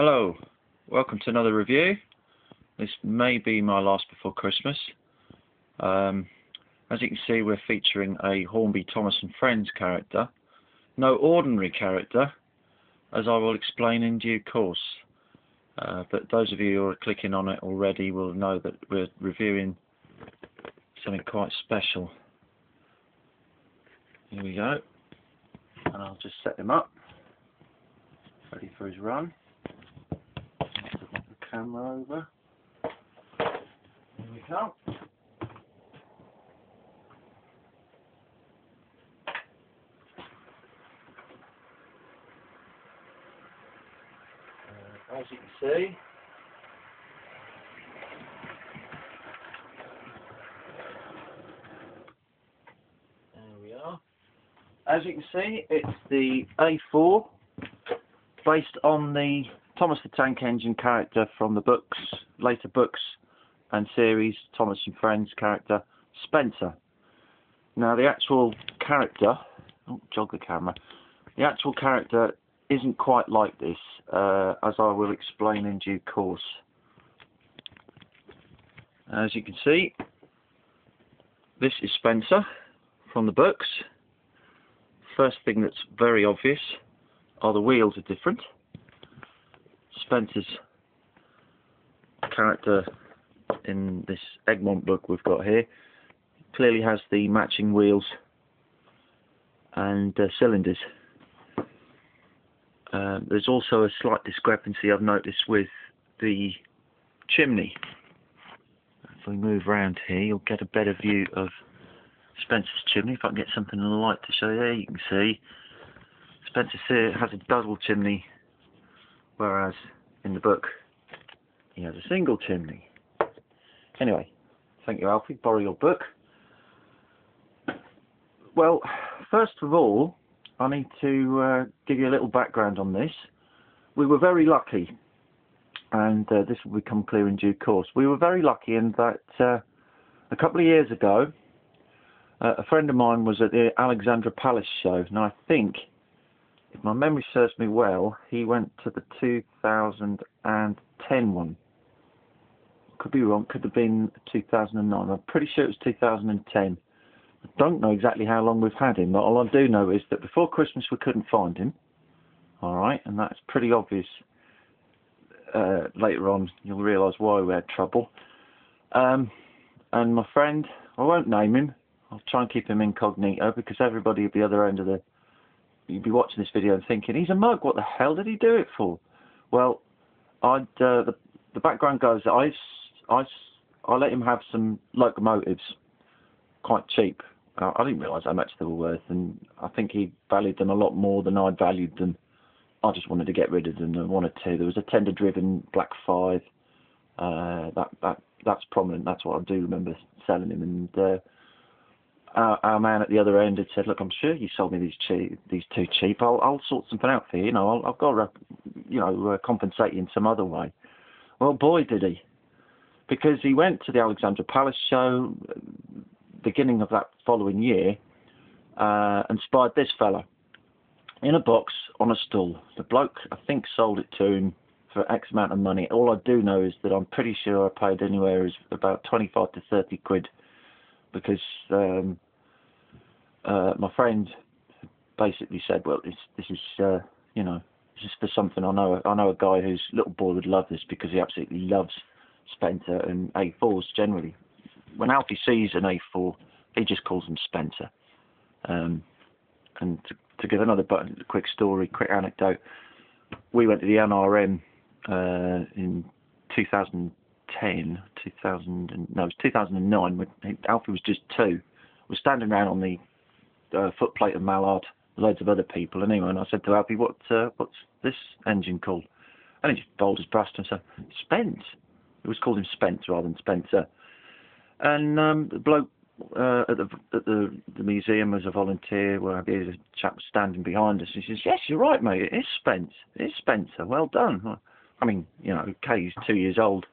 Hello, welcome to another review. This may be my last before Christmas. As you can see, we're featuring a Hornby Thomas and Friends character. No ordinary character, as I will explain in due course. But those of you who are clicking on it already will know that we're reviewing something quite special. Here we go. And I'll just set him up, ready for his run. Camera over. Here we go. As you can see, there we are. As you can see, it's the A4 based on the Thomas the Tank Engine character from the books, later books and series, Thomas and Friends character, Spencer. Now the actual character, jog the camera, the actual character isn't quite like this, as I will explain in due course. As you can see, this is Spencer from the books. First thing that's very obvious are the wheels are different. Spencer's character in this Egmont book we've got here clearly has the matching wheels and cylinders. There's also a slight discrepancy I've noticed with the chimney. If we move around here, you'll get a better view of Spencer's chimney. If I can get something in the light to show you there, you can see Spencer here has a double chimney, whereas in the book he has a single chimney. Anyway, thank you, Alfie. Borrow your book. Well, first of all, I need to give you a little background on this. We were very lucky, and this will become clear in due course. We were very lucky in that a couple of years ago, a friend of mine was at the Alexandra Palace show, and I think, if my memory serves me well, he went to the 2010 one. Could be wrong, could have been 2009. I'm pretty sure it was 2010. I don't know exactly how long we've had him, but all I do know is that before Christmas we couldn't find him. Alright, and that's pretty obvious. Later on you'll realise why we had trouble. And my friend, I won't name him, I'll try and keep him incognito because everybody at the other end of the... You'd be watching this video and thinking, he's a mug, what the hell did he do it for? Well, the background goes that I let him have some locomotives, quite cheap. I didn't realise how much they were worth, and I think he valued them a lot more than I valued them. I just wanted to get rid of them. I wanted to. There was a tender-driven Black 5. That's prominent. That's what I do remember selling him. And our man at the other end had said, "Look, I'm sure you sold me these too cheap. I'll sort something out for you. You know, I've got to, compensate you in some other way." Well, boy, did he! Because he went to the Alexandra Palace show, beginning of that following year, and spied this fella in a box on a stall. The bloke, I think, sold it to him for X amount of money. All I do know is that I'm pretty sure I paid anywhere as about 25 to 30 quid, because my friend basically said, "Well, this is this is for something. I know a guy whose little boy would love this because he absolutely loves Spencer and A4s generally. When Alfie sees an A4, he just calls him Spencer." And to give another quick story, quick anecdote, we went to the NRM in 2010, it was 2009. When Alfie was just 2. We're standing around on the footplate of Mallard, loads of other people, and anyway, and I said to Alfie, "What's this engine called?" And he just bowled his breast and said, "Spence." It was called him Spence rather than Spencer. And the bloke at the museum as a volunteer, where there's a chap standing behind us, he says, "Yes, you're right, mate, it is Spence. It is Spencer. Well done." I mean, okay, he's 2 years old.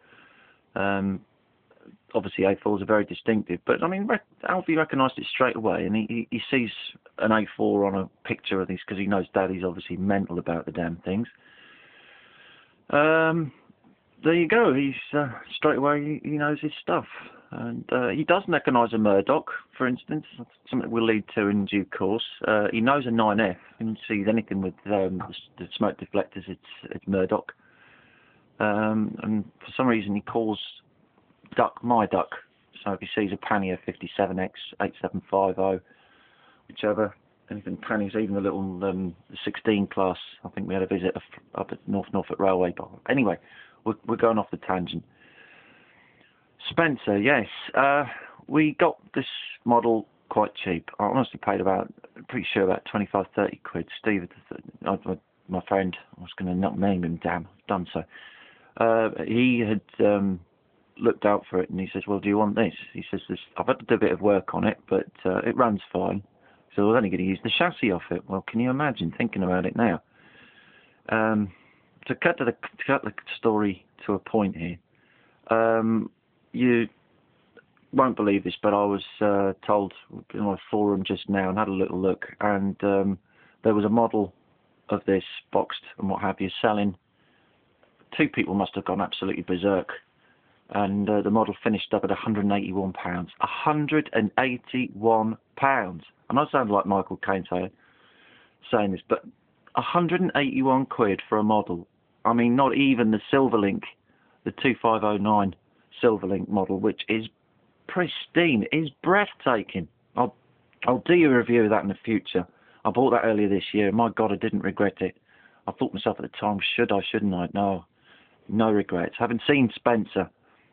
Obviously A4s are very distinctive, but I mean, Alfie recognised it straight away, and he sees an A4 on a picture of these because he knows Daddy's obviously mental about the damn things. There you go. He's straight away. He knows his stuff, and he does recognise a Murdoch, for instance. That's something we'll lead to in due course. He knows a 9F, and sees anything with the smoke deflectors. It's Murdoch, and for some reason he calls duck my duck. So if he sees a Pannier 57X 8750, whichever. Anything panniers, even the little the 16 class. I think we had a visit up at Norfolk Railway. But anyway, we're going off the tangent. Spencer, yes, we got this model quite cheap. I honestly paid pretty sure about 25-30 quid. Steve, my friend, I was going to not name him. Damn, I've done so. He had looked out for it, and he says, "Well, do you want this?" He says, "I've had to do a bit of work on it, but it runs fine. So we're only going to use the chassis off it." Well, can you imagine thinking about it now? To cut the story to a point here, you won't believe this, but I was told in my forum just now and had a little look, and there was a model of this boxed and what have you selling. Two people must have gone absolutely berserk, and the model finished up at £181. £181. And I sound like Michael Caine saying this, but 181 quid for a model. I mean, not even the Silverlink, the 2509 Silverlink model, which is pristine, is breathtaking. I'll do you a review of that in the future. I bought that earlier this year. My God, I didn't regret it. I thought myself at the time, should I, shouldn't I? No regrets. Having seen Spencer,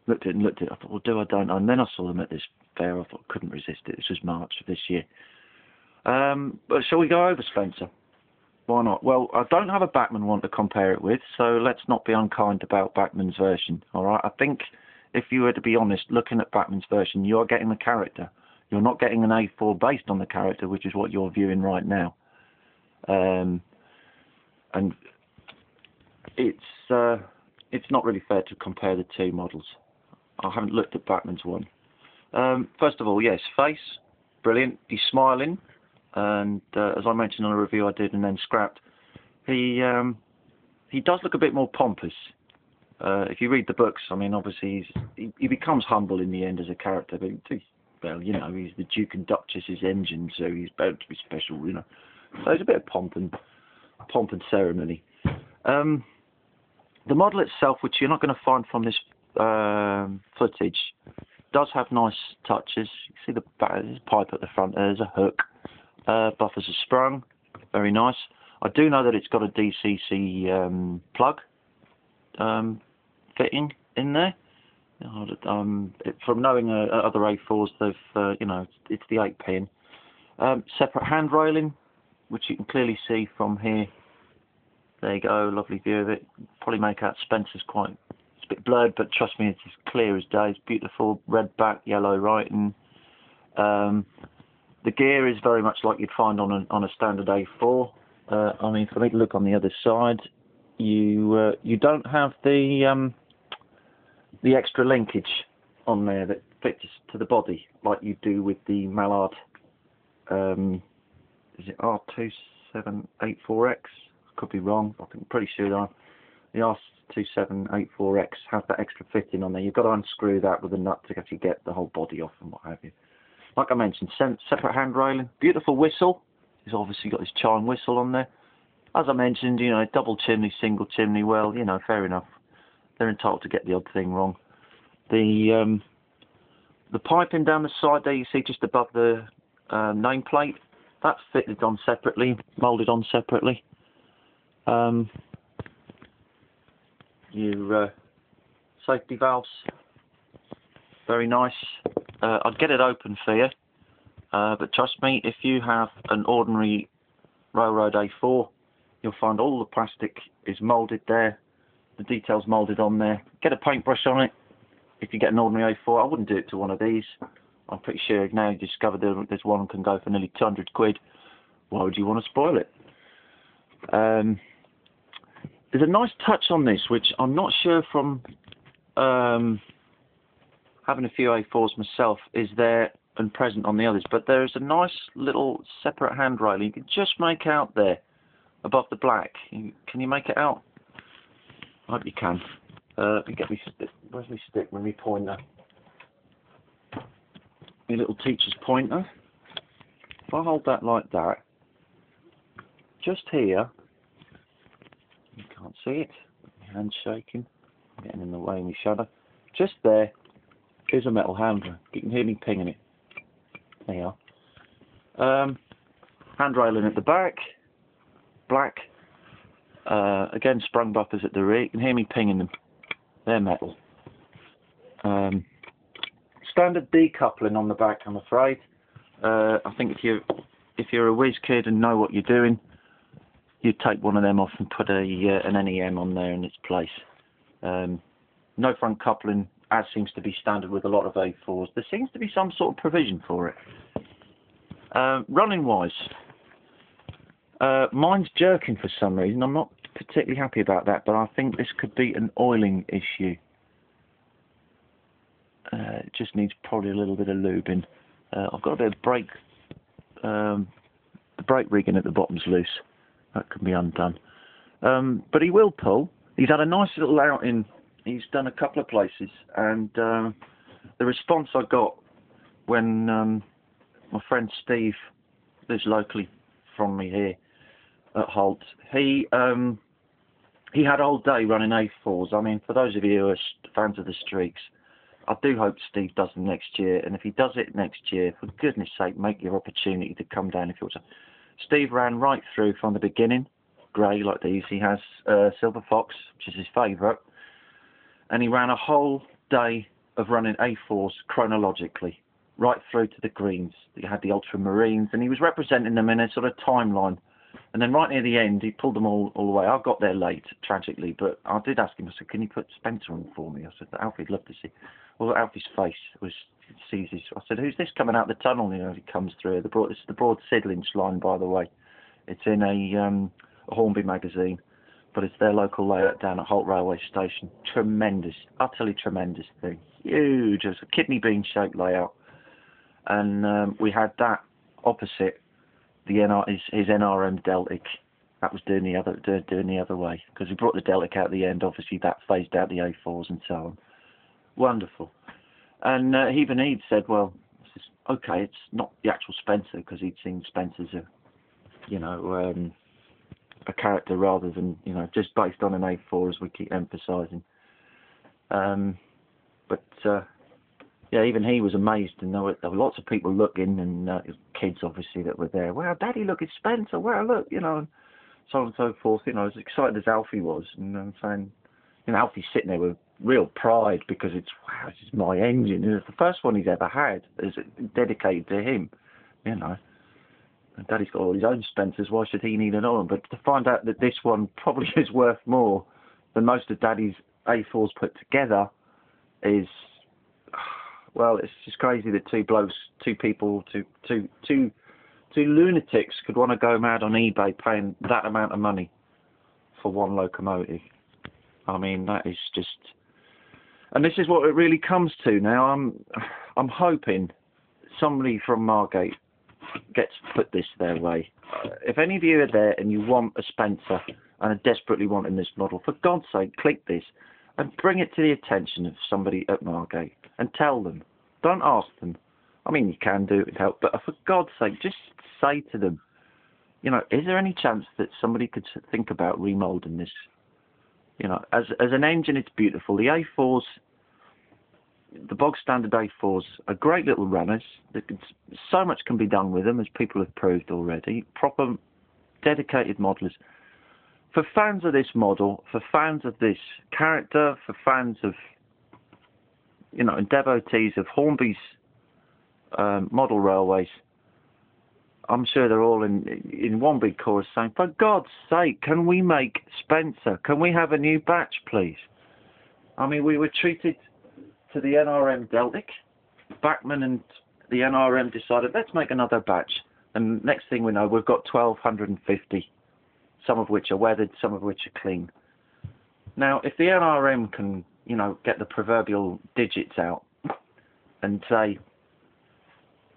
looked at it, I thought, well, do I, don't I? And then I saw them at this fair. I thought, I couldn't resist it. This was March of this year. But shall we go over Spencer? Why not? Well, I don't have a Bachmann one to compare it with, so let's not be unkind about Bachmann's version, all right? I think if you were to be honest, looking at Bachmann's version, you are getting the character. You're not getting an A4 based on the character, which is what you're viewing right now. And it's not really fair to compare the two models. I haven't looked at Bachmann's one. First of all, yes, face, brilliant. He's smiling. And as I mentioned on a review I did and then scrapped, he does look a bit more pompous. If you read the books, I mean, obviously he becomes humble in the end as a character, but well, you know, he's the Duke and Duchess's engine, so he's bound to be special, you know. So there's a bit of pomp and ceremony. The model itself, which you're not going to find from this footage, does have nice touches. You see there's a pipe at the front, there's a hook. Buffers are sprung, very nice. I do know that it's got a DCC plug fitting in there. From knowing other A4s, they've you know, it's the 8-pin. Separate hand railing, which you can clearly see from here. There you go, lovely view of it. Probably make out Spencer's it's a bit blurred, but trust me, it's as clear as day. It's beautiful, red back, yellow writing. The gear is very much like you'd find on a standard A4. I mean, for me to look on the other side, you don't have the extra linkage on there that fits to the body like you do with the Mallard. Is it R9257 Could be wrong. I'm pretty sure the R9257 has that extra fitting on there. You've got to unscrew that with a nut to actually get the whole body off and what have you. Like I mentioned, separate hand railing, beautiful whistle. He's obviously got his chime whistle on there. As I mentioned, you know, double chimney, single chimney. Well, you know, fair enough. They're entitled to get the odd thing wrong. The piping down the side there, you see just above the nameplate, that's fitted on separately, moulded on separately. Your safety valves, very nice. I'd get it open for you, but trust me, if you have an ordinary Railroad A4, you'll find all the plastic is moulded there, the details moulded on there. Get a paintbrush on it. If you get an ordinary A4, I wouldn't do it to one of these. I'm pretty sure now you discovered there's one can go for nearly 200 quid. Why would you want to spoil it? There's a nice touch on this, which I'm not sure from having a few A4s myself is there and present on the others, but there is a nice little separate hand rail you can just make out there above the black. Can you make it out? I hope you can. Let me get me stick. Where's my stick with me pointer? My little teacher's pointer. If I hold that like that, just here, you can't see it, my hand's shaking, I'm getting in the way of my shadow. Just there is a metal handle. You can hear me pinging it. There you are. Handrailing at the back, black. Again, sprung buffers at the rear. You can hear me pinging them. They're metal. Standard decoupling on the back, I'm afraid. I think if you're a whiz kid and know what you're doing, you'd take one of them off and put an NEM on there in its place. No front coupling, as seems to be standard with a lot of A4s. There seems to be some sort of provision for it. Running wise, mine's jerking for some reason. I'm not particularly happy about that, but I think this could be an oiling issue. It just needs probably a little bit of lubing. I've got a bit of brake, the brake rigging at the bottom's loose. That can be undone. But he will pull. He's had a nice little outing. He's done a couple of places, and the response I got when my friend Steve lives locally from me here at Holt, he had a whole day running A4s. I mean, for those of you who are fans of the Streaks, I do hope Steve does them next year, and if he does it next year, for goodness sake, make your opportunity to come down if you want to. Steve ran right through from the beginning, grey like these. He has Silver Fox, which is his favourite, and he ran a whole day of running A4s chronologically, right through to the greens. He had the ultramarines, and he was representing them in a sort of timeline. And then right near the end, he pulled them all the way. I got there late, tragically, but I did ask him. I said, "Can you put Spencer on for me?" I said, "Alfie'd love to see." Well, Alfie's face was sees his. I said, "Who's this coming out the tunnel?" You know, he comes through. This is the Broad-Sidling line, by the way. It's in a Hornby magazine, but it's their local layout down at Holt Railway Station. Tremendous, utterly tremendous thing. Huge. It was a kidney bean shaped layout, and we had that opposite his NRM Deltic. That was doing the other way, because he brought the Deltic out at the end. Obviously, that phased out the A4s and so on. Wonderful. And even he'd said, well, okay, it's not the actual Spencer, because he'd seen Spencer's a character rather than, just based on an A4, as we keep emphasising. Yeah, even he was amazed, and there were lots of people looking, and kids obviously that were there. Wow, Daddy, look, it's Spencer. Wow, look, and so on and so forth. As excited as Alfie was, and I'm saying, Alfie's sitting there with real pride, because it's, wow, this is my engine. It's the first one he's ever had, is dedicated to him, And Daddy's got all his own Spencers. Why should he need another one? But to find out that this one probably is worth more than most of Daddy's A4s put together is, well, it's just crazy that two lunatics could want to go mad on eBay paying that amount of money for one locomotive. I mean, that is just, and this is what it really comes to now. I'm hoping somebody from Margate gets put this their way. If any of you are there and you want a Spencer and are desperately wanting this model, for God's sake, click this and bring it to the attention of somebody at Margate and tell them. Don't ask them. I mean, you can do it with help, but for God's sake, just say to them, is there any chance that somebody could think about remoulding this? As an engine, it's beautiful. The A4s, the bog standard A4s, are great little runners. So much can be done with them, as people have proved already. Proper, dedicated modelers. For fans of this model, for fans of this character, for fans of, and devotees of Hornby's model railways, I'm sure they're all in one big chorus saying, for God's sake, can we make Spencer? Can we have a new batch, please? I mean, we were treated to the NRM Deltic. Bachmann and the NRM decided, let's make another batch. And next thing we know, we've got 1,250, some of which are weathered, some of which are clean. Now, if the NRM can, get the proverbial digits out and say,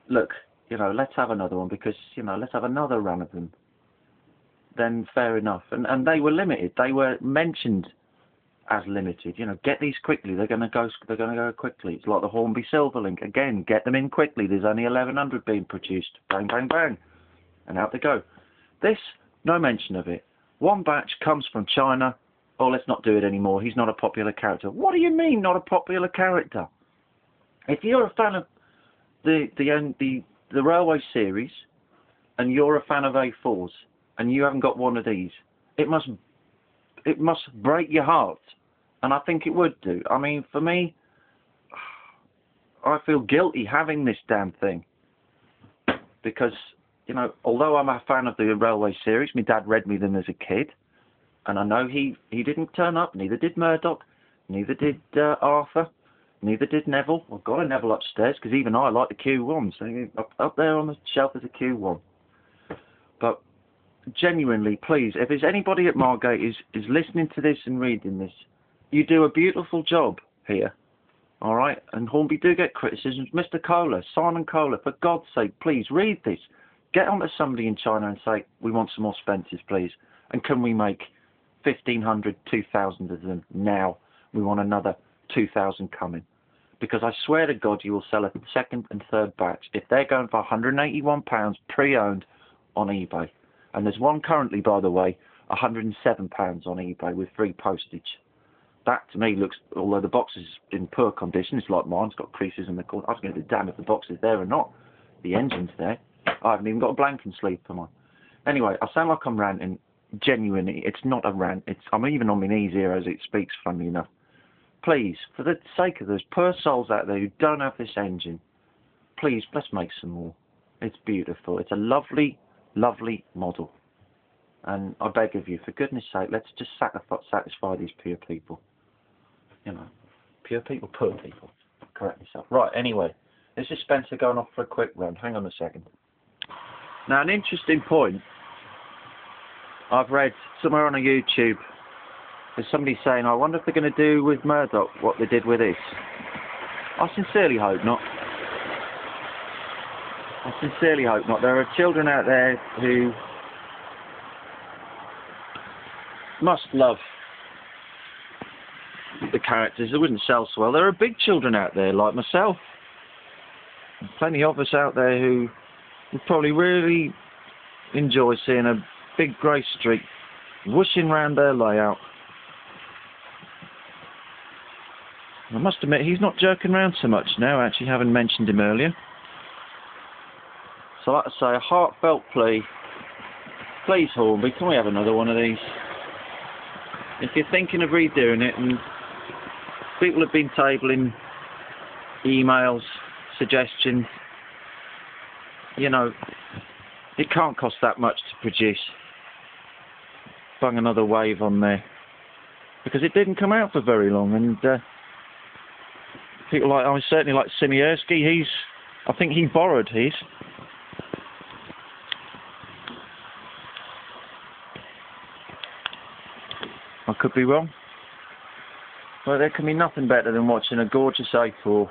look, let's have another one, because, let's have another run of them, then fair enough. And they were limited. They were mentioned as limited. You know, get these quickly. They're going to go quickly. It's like the Hornby Silverlink. Again, get them in quickly. There's only 1,100 being produced. Bang, bang, bang. And out they go. This, no mention of it. One batch comes from China. Oh, let's not do it anymore. He's not a popular character. What do you mean, not a popular character? If you're a fan of the Railway series, and you're a fan of A4s, and you haven't got one of these, it must break your heart. And I think it would do. I mean, for me, I feel guilty having this damn thing. Because, you know, although I'm a fan of the Railway series, my dad read me them as a kid, and I know he didn't turn up, neither did Murdoch, neither did Arthur, neither did Neville. I've got a Neville upstairs, because even I like the Q1, so up there on the shelf is a Q1. But genuinely, please, if there's anybody at Margate is listening to this and reading this, you do a beautiful job here, all right? And Hornby do get criticisms. Mr. Kohler, Simon Kohler, for God's sake, please read this. Get on to somebody in China and say, we want some more Spencers, please. And can we make 1,500, 2,000 of them now? We want another 2,000 coming. Because I swear to God, you will sell a second and third batch. If they're going for £181 pre-owned on eBay. And there's one currently, by the way, £107 on eBay with free postage. That, to me, looks, although the box is in poor condition, it's like mine, it's got creases in the corner. I was going to be damned if the box is there or not. The engine's there. I haven't even got a blanking sleeve for mine. Anyway, I sound like I'm ranting. Genuinely, it's not a rant. I'm even on my knees here as it speaks, funnily enough. Please, for the sake of those poor souls out there who don't have this engine, please, let's make some more. It's beautiful. It's a lovely, lovely model. And I beg of you, for goodness sake, let's just satisfy these pure people. You know, pure people, poor people. Correct myself. Right, anyway, this is Spencer going off for a quick run. Hang on a second. Now, an interesting point I've read somewhere on a YouTube, there's somebody saying, I wonder if they're going to do with Murdoch what they did with this. I sincerely hope not. I sincerely hope not. There are children out there who must love the characters. They wouldn't sell so well. There are big children out there like myself. There's plenty of us out there who would probably really enjoy seeing a big grey streak whooshing round their layout. I must admit, he's not jerking around so much now, actually, having mentioned him earlier. So, like I say, a heartfelt plea. Please, Hornby, can we have another one of these? If you're thinking of redoing it, and people have been tabling emails, suggestions, you know, it can't cost that much to produce. Bung another wave on there. Because it didn't come out for very long, and people like, I mean, certainly like Simierski, I think he borrowed his. I could be wrong. But there can be nothing better than watching a gorgeous A4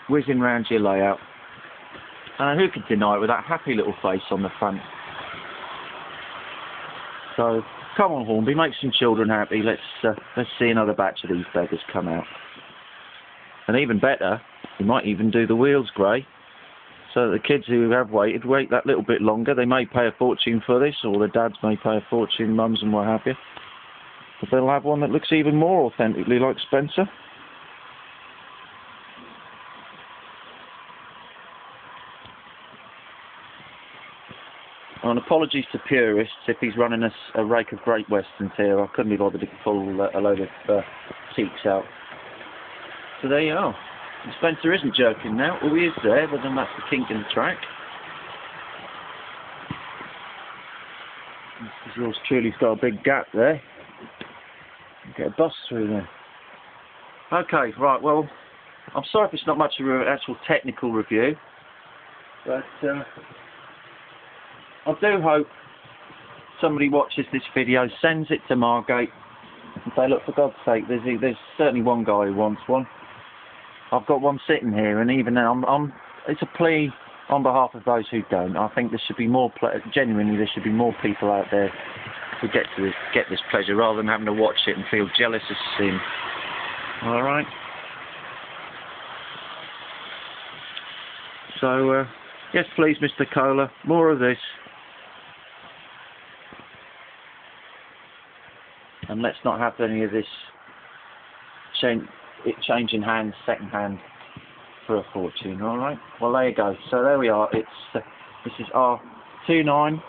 whizzing round your layout. And who could deny it with that happy little face on the front? So, come on, Hornby, make some children happy. Let's see another batch of these beggars come out. And even better, we might even do the wheels grey, so that the kids who have waited wait that little bit longer. They may pay a fortune for this, or their dads may pay a fortune, mums and what have you. But they'll have one that looks even more authentically like Spencer. And apologies to purists if he's running us a rake of Great Westerns here. I couldn't be bothered to pull a load of teaks out. So there you are. Spencer isn't jerking now. All he is there, but then that's the kink in the track. Yours truly's got a big gap there. Get a bus through there. Okay, right, well, I'm sorry if it's not much of an actual technical review, but I do hope somebody watches this video, sends it to Margate, and say, look, for God's sake, there's certainly one guy who wants one. I've got one sitting here, and even now, it's a plea on behalf of those who don't. I think there should be more, genuinely, there should be more people out there we get this pleasure rather than having to watch it and feel jealous of sin. All right. So yes, please, Mr. Kohler, more of this. And let's not have any of this changing hands second hand for a fortune. All right. Well, there you go. So there we are. It's this is R9257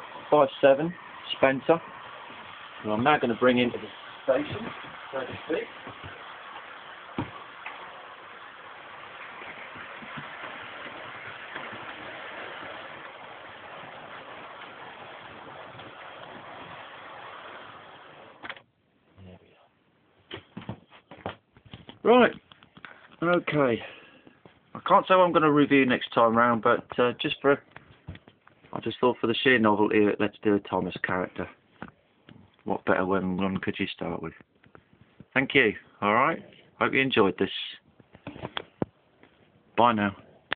Spencer. And I'm now going to bring into the station, so to speak. Right, okay. I can't say what I'm going to review next time round, but I just thought for the sheer novelty, let's do a Thomas character. What better one could you start with? Thank you. All right. Hope you enjoyed this. Bye now.